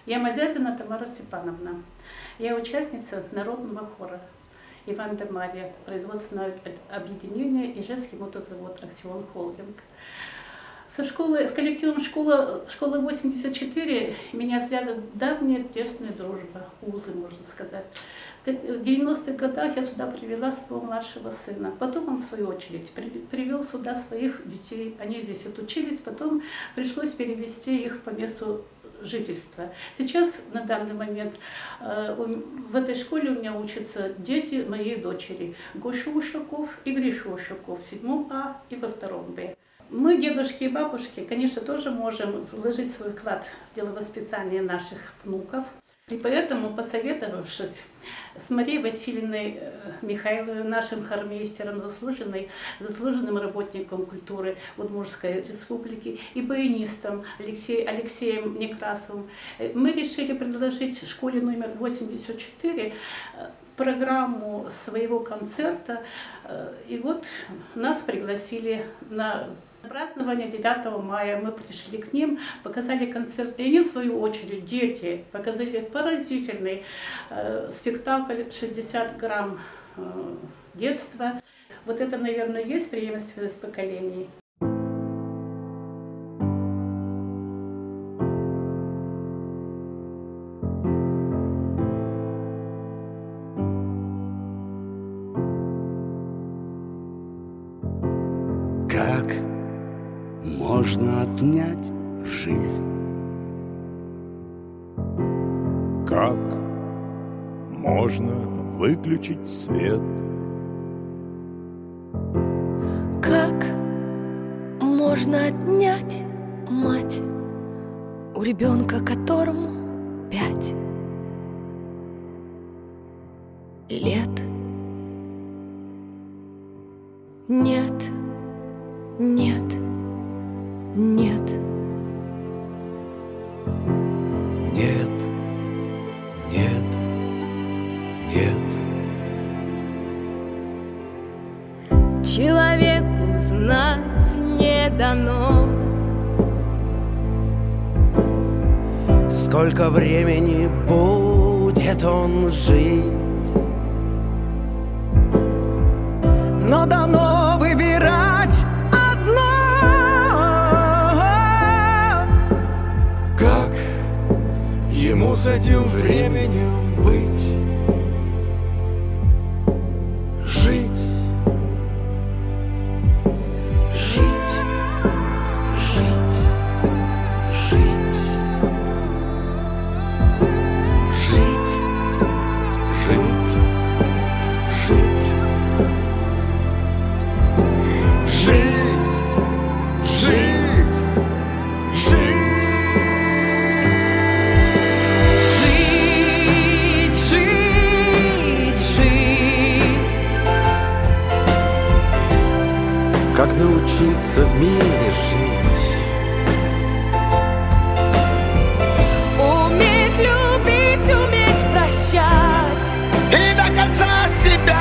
Я Мазязина Тамара Степановна. Я участница народного хора «Иван да Марья», производственное объединение «Ижевский мотозавод Аксион Холдинг». С коллективом школы 84 меня связывает давняя тесная дружба, узы, можно сказать. В 90-х годах я сюда привела своего младшего сына. Потом он, в свою очередь, привел сюда своих детей. Они здесь отучились, потом пришлось перевести их по месту жительства. Сейчас, на данный момент, в этой школе у меня учатся дети моей дочери. Гоша Ушаков и Гриша Ушаков в 7 А и во 2 Б. Мы, дедушки и бабушки, конечно, тоже можем вложить свой вклад в дело воспитания наших внуков. И поэтому, посоветовавшись с Марией Васильевной Михайловой, нашим хормейстером, заслуженным работником культуры Удмуртской республики, и баянистом Алексеем Некрасовым, мы решили предложить школе номер 84 программу своего концерта. И вот нас пригласили на празднование 9 мая. Мы пришли к ним, показали концерт. И они, в свою очередь, дети, показали поразительный спектакль «60 грамм детства». Вот это, наверное, есть преемственность поколений. Как можно отнять жизнь? Как можно выключить свет? Как можно отнять мать у ребенка, которому 5 лет? Нет, нет, нет. Нет, нет, нет. Человеку знать не дано, Сколько времени будет он жить? Но дано выбирать одно. Как ему с этим временем быть? Жить. Жить. Жить. Жить. жить, Жить. Жить. Жить. Жить. Жить. жить, жить. Как научиться в мире жить? Уметь любить, уметь прощать. И до конца себя